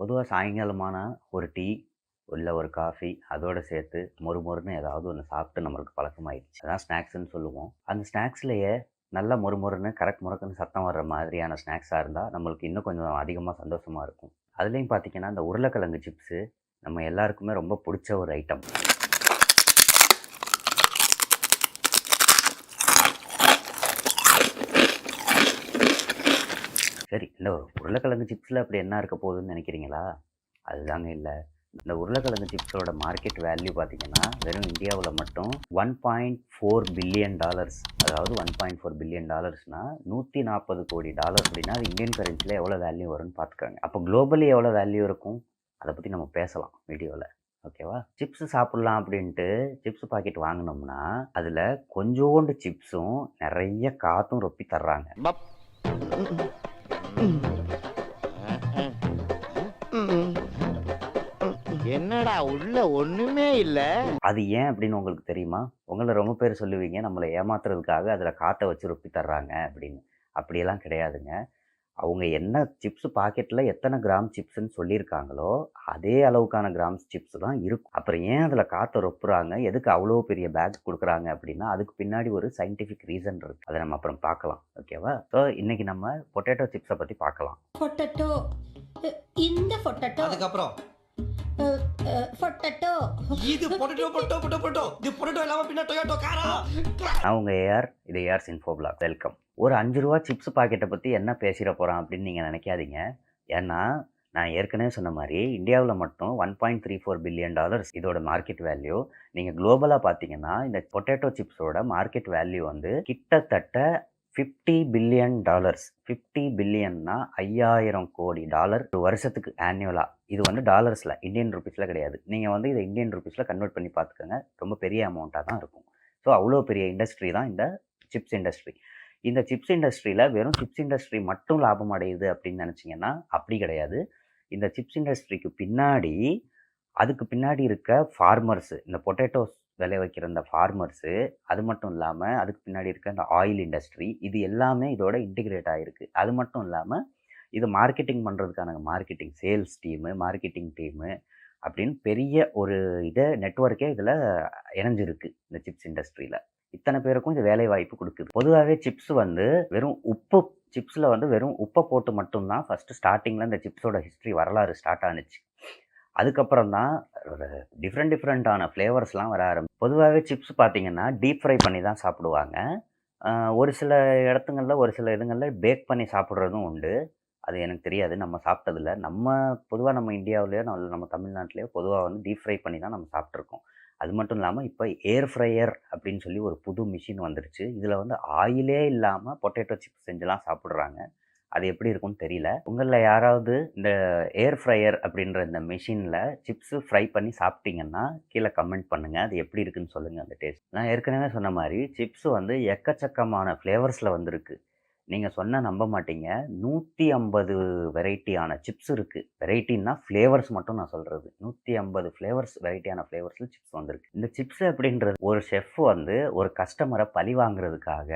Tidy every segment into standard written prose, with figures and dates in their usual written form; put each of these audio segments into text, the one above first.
பொதுவா சாயங்காலமானா ஒரு டீ, இல்ல ஒரு காஃபி அதோட சேர்த்து மொறுமொறுன்னு ஏதாவது ஒண்ணு சாப்பிட்டு நம்மளுக்கு பழக்கமாயிடுச்சு. அதான் ஸ்நாக்ஸ்ன்னு சொல்லுவோம். அந்த ஸ்நாக்ஸ்லயே நல்லா மொறுமொறுன்னு கரெக்ட் முறக்குன்னு சத்தம் வர்ற மாதிரியான ஸ்நாக்ஸா இருந்தா, நம்மளுக்கு இன்னும் கொஞ்சம் அதிகமா சந்தோஷமா இருக்கும். அதுலயும் பார்த்தீங்கன்னா, இந்த உருளைக்கிழங்கு சிப்ஸு நம்ம எல்லாருக்குமே ரொம்ப புடிச்ச ஒரு ஐட்டம். சரி, இந்த உருளைக்கிழங்கு சிப்ஸ்ல அப்படி என்ன இருக்க போகுதுன்னு நினைக்கிறீங்களா? அதுதாங்க இல்ல. இந்த உருளைக்கிழங்கு சிப்ஸோட மார்க்கெட் வேல்யூ பார்த்தீங்கன்னா, வெறும் இந்தியாவுல மட்டும் $1.4 பில்லியன். அதாவது $1.4 பில்லியன் டாலர்ஸ்னா $140 கோடி அப்படின்னா, அது இந்தியன் கரன்சில எவ்வளோ வேல்யூ வரும்னு பார்த்துக்கோங்க. அப்போ குளோபலி எவ்வளோ வேல்யூ இருக்கும்? அத பத்தி நம்ம பேசலாம் வீடியோல. ஓகேவா? சிப்ஸ் சாப்பிடலாம் அப்படின்ட்டு சிப்ஸ் பாக்கெட் வாங்குனோம்னா, அதுல கொஞ்சோண்டு சிப்ஸும், நெறைய காத்தும் ரொப்பி தர்றாங்க. என்னடா உள்ள ஒண்ணுமே இல்ல. அது ஏன் அப்படின்னு உங்களுக்கு தெரியுமா? உங்கள ரொம்ப பேர் சொல்லுவீங்க, நம்மள ஏமாத்துறதுக்காக அதில காத்த வச்சு ரொப்பி தர்றாங்க அப்படின்னு. அப்படியெல்லாம் கிடையாதுங்க. அவங்க என்ன சிப்ஸ் பாக்கெட்ல எத்தன கிராம் சிப்ஸ்ன்னு சொல்லியிருக்காங்களோ, அதே அளவுக்கான கிராம்ஸ் சிப்ஸ் தான் இருக்கும். அப்புறம் ஏன் அதில காத்த ரொப்புறாங்க? எதுக்கு அவ்வளோ பெரிய பேக் குடுக்குறாங்க அப்படின்னா, அதுக்கு பின்னாடி ஒரு சயின்டிஃபிக் ரீசன் இருக்கு. அத நம்ம அப்புறம் பார்க்கலாம். ஓகேவா? ஸோ இன்னைக்கு நம்ம பொட்டேட்டோ சிப்ஸ பத்தி பார்க்கலாம். பொட்டேட்டோ இந்த பொட்டேட்டோ அதுக்கப்புறம் அ, பொட்டேட்டோ இது பொட்டேட்டோ பொட்டோ பொட்டோ பொட்டோ இது பொட்டேட்டோ இல்லாம பின்ன டொயோட்டோ காரா நான் உங்க ஏஆர். இது ஏஆர்ஸ் இன்ஃபோ பிளாக். வெல்கம். ஒரு ரூ. 5 சிப்ஸ் பாக்கெட்ட பத்தி என்ன பேசிற போறான் அப்படின்னு நீங்க நினைக்காதீங்க. ஏன்னா, நான் ஏற்கனவே சொன்ன மாரி இந்தியாவுல மட்டும் $1.34 பில்லியன் இதோட மார்க்கெட் வேல்யூ. நீங்க குளோபலா பார்த்தீங்கன்னா, இந்த பொட்டேட்டோ சிப்ஸோட மார்க்கெட் வேல்யூ வந்து கிட்டத்தட்ட $50 பில்லியன். 50 பில்லியன்னா $5000 கோடி ஒரு வருஷத்துக்கு ஆனுவலா. இது வந்து டாலர்ஸ்ல, இந்தியன் ரூபீஸ்ல கிடையாது. நீங்க வந்து இத இந்தியன் ரூபீஸ்ல கன்வெர்ட் பண்ணி பார்த்துக்கங்க. ரொம்ப பெரிய அமௌண்ட்டா தான் இருக்கும். ஸோ அவ்வளோ பெரிய இண்டஸ்ட்ரி தான் இந்த சிப்ஸ் இண்டஸ்ட்ரி. இந்த சிப்ஸ் இண்டஸ்ட்ரியில வெறும் சிப்ஸ் இண்டஸ்ட்ரி மட்டும் லாபம் அடையுது அப்படின்னு நினைச்சீங்கன்னா, அப்படி கிடையாது. இந்த சிப்ஸ் இண்டஸ்ட்ரிக்கு பின்னாடி, அதுக்கு பின்னாடி இருக்க ஃபார்மர்ஸ், இந்த பொட்டேட்டோஸ் விளைய வைக்கிற இந்த ஃபார்மர்ஸு, அது மட்டும் இல்லாம அதுக்கு பின்னாடி இருக்க இந்த ஆயில் இண்டஸ்ட்ரி, இது எல்லாமே இதோட இன்டிகிரேட் ஆயிருக்கு. அது மட்டும் இல்லாம, இது மார்க்கெட்டிங் பண்றதுக்கான marketing sales team, marketing team அப்படின்னு பெரிய ஒரு நெட்வொர்க்கே இதில இணைஞ்சிருக்கு இந்த சிப்ஸ் இண்டஸ்ட்ரியில. இத்தனை பேருக்கும் இது வேலை வாய்ப்பு குடுக்குது. பொதுவாவே சிப்ஸ் வந்து வெறும் சிப்ஸ்ல வந்து வெறும் உப்ப போட்டு மட்டும் தான் ஃபர்ஸ்ட்டு ஸ்டார்ட்டிங்ல இந்த சிப்ஸோட ஹிஸ்டரி வரலாறு ஸ்டார்ட் ஆனுச்சு. அதுக்கப்புறம் தான் ஒரு டிஃபரெண்டான ஃப்ளேவர்ஸ்லாம் வர பொதுவாவே சிப்ஸ் பார்த்தீங்கன்னா, டீப் ஃப்ரை பண்ணி தான் சாப்பிடுவாங்க. அ ஒரு சில இடத்துங்கள்ல, ஒரு சில இதுங்கள்ல பேக் பண்ணி சாப்பிடுறதும் உண்டு. அது எனக்கு தெரியாது. நம்ம சாப்பிட்டதில்ல. பொதுவா நம்ம இந்தியாவிலயோ, நம்ம தமிழ்நாட்டிலயோ பொதுவா வந்து டீப் ஃப்ரை பண்ணி தான் நம்ம சாப்பிட்டுருக்கோம். அது மட்டும் இல்லாம, இப்ப ஏர் ஃப்ரையர் அப்படின்னு சொல்லி ஒரு புது மிஷின் வந்துருச்சு. இதுல வந்து ஆயிலே இல்லாம பொட்டேட்டோ சிப்ஸ் செஞ்சுலாம் சாப்பிடுறாங்க. அது எப்படி இருக்கும்னு தெரியல. உங்கள்ல யாராவது இந்த ஏர் ஃப்ரையர் அப்படின்ற இந்த மெஷின்ல சிப்ஸ் ஃப்ரை பண்ணி சாப்பிட்டீங்கன்னா, கீழ கமெண்ட் பண்ணுங்க. அது எப்படி இருக்குன்னு சொல்லுங்க அந்த டேஸ்ட். நான் ஏற்கனவே சொன்ன மாரி சிப்ஸ் வந்து எக்கச்சக்கமான ஃப்ளேவர்ஸ்ல வந்திருக்கு. நீங்க சொன்னா நம்ப மாட்டீங்க. 150 வெரைட்டியான சிப்ஸ் இருக்கு. வெரைட்டின்னா ஃப்ளேவர்ஸ் மட்டும் நான் சொல்றது. 150 வெரைட்டியான ஃப்ளேவர்ஸ்ல சிப்ஸ் வந்திருக்கு. இந்த சிப்ஸ் அப்படின்றது ஒரு செஃப் வந்து ஒரு கஸ்டமர பழி வாங்குறதுக்காக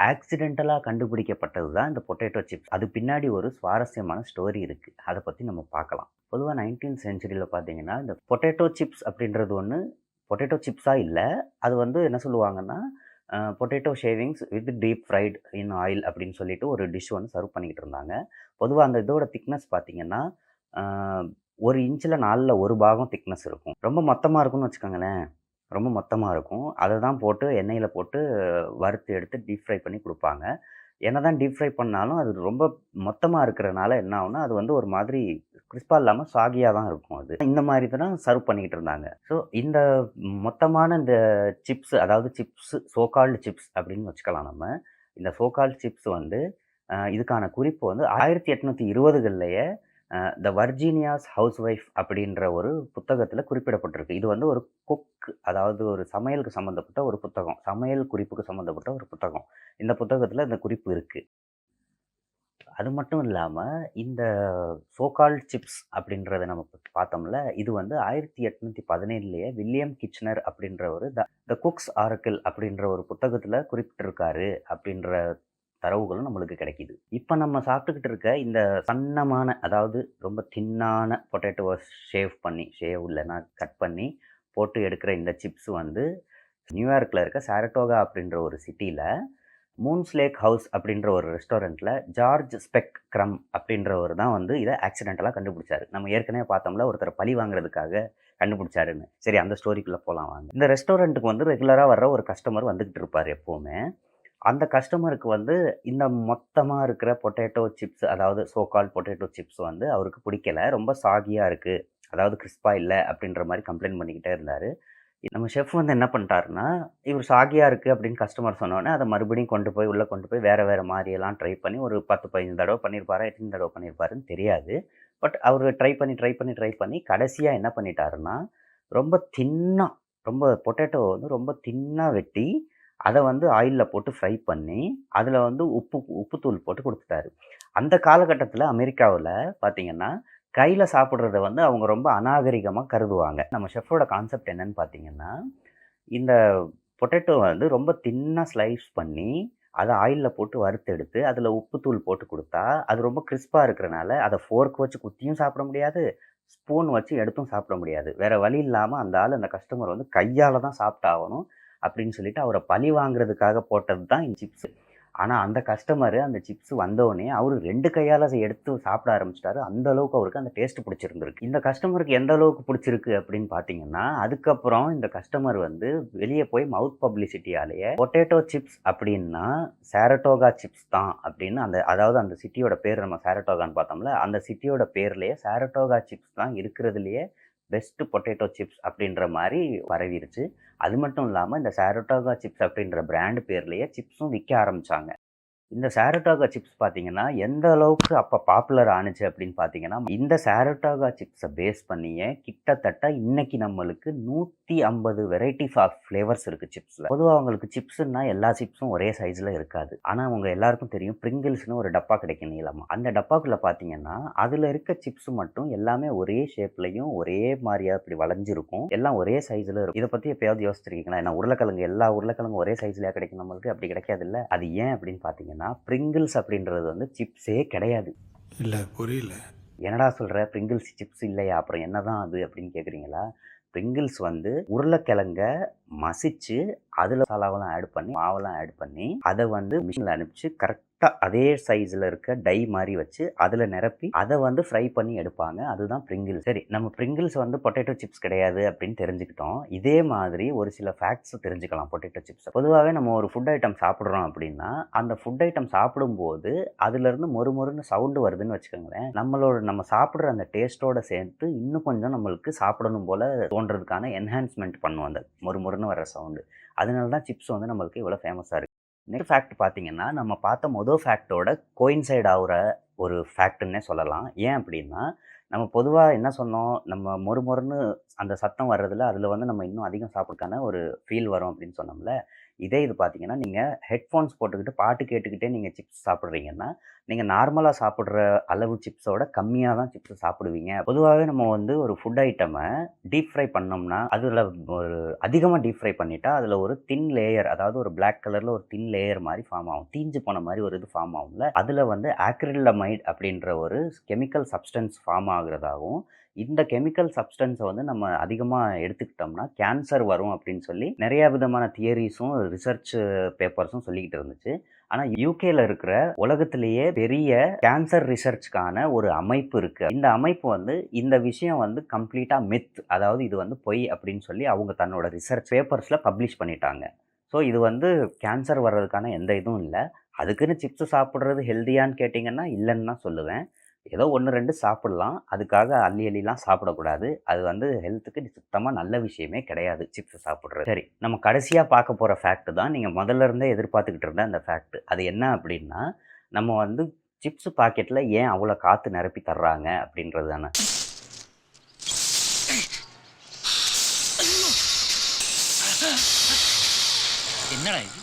ஆக்சிடென்டலா கண்டுபிடிக்கப்பட்டது தான் இந்த பொட்டேட்டோ சிப்ஸ். அது பின்னாடி ஒரு சுவாரஸ்யமான ஸ்டோரி இருக்கு. அத பத்தி நம்ம பார்க்கலாம். பொதுவா 19த் செஞ்சுரியில பார்த்தீங்கன்னா, இந்த பொட்டேட்டோ சிப்ஸ் அப்படின்றது ஒண்ணு பொட்டேட்டோ சிப்ஸா இல்ல. அது வந்து என்ன சொல்லுவாங்கன்னா, potato shavings with deep fried in oil அப்படின்னு சொல்லிட்டு ஒரு டிஷ் வந்து சர்வ் பண்ணிக்கிட்டு இருந்தாங்க. பொதுவா அந்த இதோட திக்னஸ் பார்த்தீங்கன்னா, அ 1 இன்ச்ல 4ல 1 பாகம் திக்னஸ் இருக்கும். ரொம்ப மொத்தமா இருக்கும்னு வச்சுக்கோங்களேன். ரொம்ப மொத்தமா இருக்கும். அத தான் போட்டு எண்ணெயில போட்டு வறுத்து எடுத்து டீப் ஃப்ரை பண்ணி குடுப்பாங்க. என்னதான் டீப் ஃப்ரை பண்ணாலும் அது ரொம்ப மொத்தமா இருக்கிறனால என்ன ஆகும்னா, அது வந்து ஒரு மாதிரி கிரிஸ்பா இல்லாம சாகியா தான் இருக்கும் அது. இந்த மாரி தான் சர்வ் பண்ணிக்கிட்டு இருந்தாங்க. ஸோ இந்த மொத்தமான இந்த சிப்ஸ் அதாவது சோ கால்டு சிப்ஸ் அப்படின்னு வச்சுக்கலாம் நம்ம. இந்த சோ கால்டு சிப்ஸ் வந்து இதுக்கான குறிப்பு வந்து 1820கள்லயே த வர்ஜீனியாஸ் ஹவுஸ்வைஃப் அப்படின்ற ஒரு புத்தகத்துல குறிப்பிடப்பட்டிருக்கு. இது வந்து ஒரு குக் அதாவது ஒரு சமையலுக்கு சம்மந்தப்பட்ட ஒரு புத்தகம். சமையல் குறிப்புக்கு சம்மந்தப்பட்ட ஒரு புத்தகம். இந்த புத்தகத்துல இந்த குறிப்பு இருக்கு. அது மட்டும் இல்லாம, இந்த சோ கால்ட் சிப்ஸ் அப்படின்றத நம்ம பார்த்தோம்ல, இது வந்து 1817லயே வில்லியம் கிச்னர் அப்படின்றவரு த த குக்ஸ் ஆரக்கிள் அப்படின்ற ஒரு புத்தகத்துல குறிப்பிட்டிருக்காரு அப்படின்ற தரவுகளும் நம்மளுக்கு கிடைக்குது. இப்போ நம்ம சாப்பிட்டுக்கிட்டு இருக்க இந்த சன்னமான, அதாவது ரொம்ப தின்னான பொட்டேட்டோவை ஷேவ் இல்லைன்னா கட் பண்ணி போட்டு எடுக்கிற இந்த சிப்ஸ் வந்து நியூயார்க்கில் இருக்க சாரட்டோகா அப்படின்ற ஒரு சிட்டியில் மூன்ஸ் லேக் ஹவுஸ் அப்படின்ற ஒரு ரெஸ்டாரண்ட்டில் ஜார்ஜ் ஸ்பெக் க்ரம் அப்படின்றவர் தான் வந்து இதை ஆக்சிடென்டலாக கண்டுபிடிச்சாரு. நம்ம ஏற்கனவே பார்த்தோம்ல ஒருத்தர் பழி வாங்குறதுக்காக கண்டுபிடிச்சாருன்னு. சரி, அந்த ஸ்டோரிக்குள்ளே போகலாம் வாங்க. இந்த ரெஸ்டாரண்ட்டுக்கு வந்து ரெகுலராக வர்ற ஒரு கஸ்டமர் வந்துக்கிட்டு இருப்பார் எப்போவுமே. அந்த கஸ்டமருக்கு வந்து இந்த மொத்தமாக இருக்கிற பொட்டேட்டோ சிப்ஸ், அதாவது சோகால் பொட்டேட்டோ சிப்ஸ் வந்து அவருக்கு பிடிக்கல. ரொம்ப சாகியாக இருக்குது, அதாவது கிறிஸ்பாக இல்லை அப்படின்ற மாதிரி கம்ப்ளைண்ட் பண்ணிக்கிட்டே இருந்தார். நம்ம ஷெஃப் வந்து என்ன பண்ணிட்டாருன்னா, இவர் சாகியாக இருக்குது அப்படின்னு கஸ்டமர் சொன்னோடனே அதை மறுபடியும் உள்ளே கொண்டு போய் வேறு மாதிரியெல்லாம் ட்ரை பண்ணி ஒரு 10-15 தடவை பண்ணியிருப்பாரா, எத்தனை தடவை பண்ணியிருப்பாருன்னு தெரியாது. பட் அவர் ட்ரை பண்ணி கடைசியாக என்ன பண்ணிட்டாருன்னா, ரொம்ப பொட்டேட்டோவை வந்து ரொம்ப தின்னாக வெட்டி அதை வந்து ஆயிலில் போட்டு ஃப்ரை பண்ணி அதில் வந்து உப்புத்தூள் போட்டு கொடுத்துட்டாரு. அந்த காலகட்டத்தில் அமெரிக்காவில் பார்த்தீங்கன்னா கையில் சாப்பிட்றத வந்து அவங்க ரொம்ப அநாகரிகமாக கருதுவாங்க. நம்ம ஷெஃபோட கான்செப்ட் என்னன்னு பார்த்தீங்கன்னா, இந்த பொட்டேட்டோவை வந்து ரொம்ப தின்னாக ஸ்லைஸ் பண்ணி அதை ஆயிலில் போட்டு வறுத்தெடுத்து அதில் உப்புத்தூள் போட்டு கொடுத்தா அது ரொம்ப கிறிஸ்பாக இருக்கிறனால அதை ஃபோர்க் வச்சு குத்தியும் சாப்பிட முடியாது, ஸ்பூன் வச்சு எடுத்தும் சாப்பிட முடியாது. வேறு வழி இல்லாமல் அந்த கஸ்டமர் வந்து கையால் தான் சாப்பிட்டாகணும் அப்படின்னு சொல்லிட்டு அவரை பழி வாங்குறதுக்காக போட்டது தான் இந்த சிப்ஸு. ஆனால் அந்த கஸ்டமரு அந்த சிப்ஸ் வந்தோடனே அவர் 2 கையால் அதை எடுத்து சாப்பிட ஆரம்பிச்சிட்டாரு. அந்த அளவுக்கு அவருக்கு அந்த டேஸ்ட் பிடிச்சிருந்துருக்கு. இந்த கஸ்டமருக்கு எந்த அளவுக்கு பிடிச்சிருக்கு அப்படின்னு பார்த்தீங்கன்னா, அதுக்கப்புறம் இந்த கஸ்டமர் வந்து வெளியே போய் மவுத் பப்ளிசிட்டியாலேயே பொட்டேட்டோ சிப்ஸ் அப்படின்னா சாரட்டோகா சிப்ஸ் தான் அப்படின்னு அதாவது அந்த சிட்டியோட பேர், நம்ம சாரட்டோகான்னு பார்த்தோம்ல, அந்த சிட்டியோட பேர்லேயே சாரட்டோகா சிப்ஸ் தான் இருக்கிறதுலையே பெஸ்ட் பொட்டேட்டோ சிப்ஸ் அப்படின்ற மாதிரி பரவிருச்சு. அது மட்டும் இல்லாமல் இந்த சாரட்டோகா சிப்ஸ் அப்படின்ற பிராண்ட் பேர்லேயே சிப்ஸும் விற்க ஆரம்பித்தாங்க. இந்த சாரட்டோகா சிப்ஸ் பார்த்தீங்கன்னா எந்த அளவுக்கு அப்போ பாப்புலர் ஆணுச்சு அப்படின்னு பார்த்தீங்கன்னா, இந்த சாரட்டோகா சிப்ஸை பேஸ் பண்ணியே கிட்டத்தட்ட இன்னைக்கு நம்மளுக்கு 150 வெரைட்டிஸ் ஆஃப் ஃப்ளேவர்ஸ் இருக்குது சிப்ஸில். பொதுவாக அவங்களுக்கு சிப்ஸுன்னா எல்லா சிப்ஸும் ஒரே சைஸில் இருக்காது. ஆனால் அவங்க எல்லாருக்கும் தெரியும் பிரிங்கிள்ஸ்னு ஒரு டப்பா கிடைக்கும் நீளமாக. அந்த டப்பாக்குள்ளே பார்த்தீங்கன்னா அதில் இருக்க சிப்ஸ் மட்டும் எல்லாமே ஒரே ஷேப்லையும் ஒரே மாதிரியாக இப்படி வளைஞ்சிருக்கும், எல்லாம் ஒரே சைஸில் இருக்கும். இதை பற்றி எப்பயாவது யோசிச்சிருக்கீங்களா? ஏன்னா எல்லா உருளைக்கிழங்கு ஒரே சைஸ்லேயே கிடைக்கும் நம்மளுக்கு? அப்படி கிடைக்காது இல்லை. அது ஏன் அப்படின்னு பார்த்தீங்கன்னா, பிரிங்கிள்ஸ் அப்படின்றது வந்து சிப்ஸே கிடையாது. இல்லை, புரியல. என்னடா சொல்கிற, பிரிங்கிள்ஸ் சிப்ஸ் இல்லையா, அப்புறம் என்னதான் அது அப்படின்னு கேட்குறீங்களா? பிரிங்கிள்ஸ் வந்து உருளைக்கிழங்க மசிச்சு அதில் மசாலாவெல்லாம் ஆட் பண்ணி மாவெல்லாம் ஆட் பண்ணி அதை வந்து மிஷினில் அனுப்பிச்சு கரெக்டாக அதே சைஸில் இருக்க டை மாதிரி வச்சு அதில் நிரப்பி அதை வந்து ஃப்ரை பண்ணி எடுப்பாங்க. அதுதான் பிரிங்கிள்ஸ். சரி, நம்ம பிரிங்கிள்ஸ் வந்து பொட்டேட்டோ சிப்ஸ் கிடையாது அப்படின்னு தெரிஞ்சுக்கிட்டோம். இதே மாதிரி ஒரு சில ஃபேக்ட்ஸ் தெரிஞ்சுக்கலாம் பொட்டேட்டோ சிப்ஸ். பொதுவாகவே நம்ம ஒரு ஃபுட் ஐட்டம் சாப்பிட்றோம் அப்படின்னா அந்த ஃபுட் ஐட்டம் சாப்பிடும்போது அதுலேருந்து மொறுமொறுன்னு சவுண்டு வருதுன்னு வச்சுக்கோங்களேன். நம்ம சாப்பிட்ற அந்த டேஸ்ட்டோட சேர்த்து இன்னும் கொஞ்சம் நம்மளுக்கு சாப்பிடணும் போல் தோன்றதுக்கான என்ஹான்ஸ்மெண்ட் பண்ணுவோம் அந்த மொறுமொறுன்னு வர சவுண்டு. அதனால தான் சிப்ஸ் வந்து நம்மளுக்கு இவ்வளோ ஃபேமஸாக இருக்குது. நெக்ஸ்ட் ஃபேக்ட் பார்த்தீங்கன்னா, நம்ம பார்த்த மொதல் ஃபேக்டோட கோயின்சைட் ஆகிற ஒரு ஃபேக்ட்ன்னே சொல்லலாம். ஏன் அப்படின்னா, நம்ம பொதுவாக என்ன சொன்னோம், நம்ம மொறுமொறுன்னு அந்த சத்தம் வர்றதில் அதில் வந்து நம்ம இன்னும் அதிகம் சாப்பிட்றதுக்கான ஒரு ஃபீல் வரும் அப்படின்னு சொன்னோம்ல. இது பார்த்தீங்கன்னா, நீங்கள் ஹெட்ஃபோன்ஸ் போட்டுக்கிட்டு பாட்டு கேட்டுக்கிட்டே நீங்கள் சிப்ஸ் சாப்பிட்றீங்கன்னா நீங்கள் நார்மலாக சாப்பிட்ற அளவு சிப்ஸோட கம்மியாக தான் சிப்ஸ் சாப்பிடுவீங்க. பொதுவாகவே நம்ம வந்து ஒரு ஃபுட் ஐட்டமை டீப் ஃப்ரை பண்ணோம்னா அதில் ஒரு அதிகமாக டீப் ஃப்ரை பண்ணிட்டா அதில் ஒரு தின் லேயர், அதாவது ஒரு பிளாக் கலரில் ஒரு தின் லேயர் மாதிரி ஃபார்ம் ஆகும், தீஞ்சு போன மாதிரி ஒரு இது ஃபார்ம் ஆகும்ல. அதில் வந்து ஆக்ரிலமைட் அப்படின்ற ஒரு கெமிக்கல் சப்ஸ்டன்ஸ் ஃபார்ம் ஆகுறதாகவும், இந்த கெமிக்கல் சப்ஸ்டன்ஸை வந்து நம்ம அதிகமாக எடுத்துக்கிட்டோம்னா கேன்சர் வரும் அப்படின்னு சொல்லி நிறையா விதமான தியரிஸும் ரிசர்ச் பேப்பர்ஸும் சொல்லிக்கிட்டு இருந்துச்சு. ஆனால் யூகேல இருக்கிற உலகத்திலேயே பெரிய கேன்சர் ரிசர்ச்க்கான ஒரு அமைப்பு இருக்குது. இந்த அமைப்பு வந்து இந்த விஷயம் வந்து கம்ப்ளீட்டாக மித், அதாவது இது வந்து பொய் அப்படின்னு சொல்லி அவங்க தன்னோட ரிசர்ச் பேப்பர்ஸில் பப்ளிஷ் பண்ணிட்டாங்க. ஸோ இது வந்து கேன்சர் வர்றதுக்கான எந்த இதுவும் இல்லை. அதுக்குன்னு சிப்ஸ் சாப்பிட்றது ஹெல்த்தியான்னு கேட்டிங்கன்னா இல்லைன்னு தான் சொல்லுவேன். ஏதோ 1-2 சாப்பிட்லாம், அதுக்காக அள்ளிலாம் சாப்பிடக்கூடாது. அது வந்து ஹெல்த்துக்கு சுத்தமாக நல்ல விஷயமே கிடையாது சிப்ஸ் சாப்பிட்றது. சரி, நம்ம கடைசியாக பார்க்க போகிற ஃபேக்ட் தான் நீங்கள் முதல்ல இருந்தே எதிர்பார்த்துக்கிட்டு இருந்த அந்த ஃபேக்ட். அது என்ன அப்படின்னா, நம்ம வந்து சிப்ஸ் பாக்கெட்டில் ஏன் அவ்வளோ காற்று நிரப்பி தர்றாங்க அப்படின்றது தானே. என்னடா இது,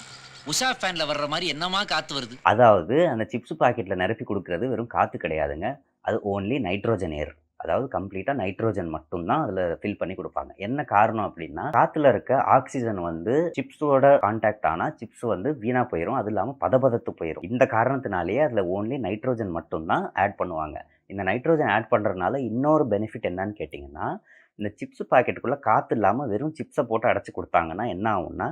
உஷா ஃபேன்ல வர்ற மாதிரி என்னமா காத்து வருது? அதாவது அந்த சிப்ஸ் பாக்கெட்டில் நிரப்பி கொடுக்கறது வெறும் காற்று கிடையாதுங்க, அது ஓன்லி நைட்ரோஜன் ஏர். அதாவது கம்ப்ளீட்டாக நைட்ரோஜன் மட்டும்தான் அதில் ஃபில் பண்ணி கொடுப்பாங்க. என்ன காரணம் அப்படின்னா, காற்றுல இருக்க ஆக்சிஜன் வந்து சிப்ஸோட கான்டாக்ட் ஆனால் சிப்ஸ் வந்து வீணாக போயிடும். அது இல்லாமல் பதபதத்து போயிடும். இந்த காரணத்தினாலேயே அதில் ஓன்லி நைட்ரோஜன் மட்டும்தான் ஆட் பண்ணுவாங்க. இந்த நைட்ரோஜன் ஆட் பண்ணுறதுனால இன்னொரு பெனிஃபிட் என்னன்னு கேட்டிங்கன்னா, இந்த சிப்ஸ் பாக்கெட்டுக்குள்ளே காற்று இல்லாமல் வெறும் சிப்ஸை போட்டு அடைச்சி கொடுத்தாங்கன்னா என்ன ஆகும்னா,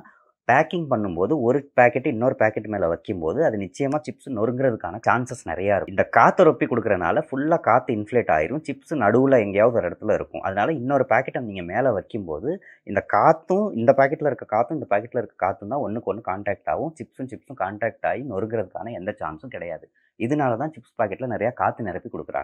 பேக்கிங் பண்ணும்போது ஒரு பேக்கெட் இன்னொரு பேக்கெட் மேலே வைக்கும்போது அது நிச்சயமாக சிப்ஸ் நொறுங்கிறதுக்கான சான்சஸ் நிறையா இருக்கும். இந்த காற்றை ரொப்பி கொடுக்குறனால ஃபுல்லாக காற்று இன்ஃப்ளேட் ஆயிரும். சிப்ஸ் நடுவில் எங்கேயாவது ஒரு இடத்துல இருக்கும். அதனால இன்னொரு பேக்கெட்டை நீங்கள் மேலே வைக்கும்போது இந்த காற்றும் இந்த பேக்கெட்டில் இருக்க காற்றும் இந்த பேக்கெட்டில் இருக்க காற்றும் தான் ஒன்றுக்கு ஒன்று கான்டாக்ட் ஆகும். சிப்ஸும் கான்டாக்ட் ஆகி நொறுங்கிறதுக்கான எந்த சான்ஸும் கிடையாது. இதனால தான் சிப்ஸ் பாக்கெட்டில் நிறையா காற்று நிரப்பி கொடுக்குறாங்க.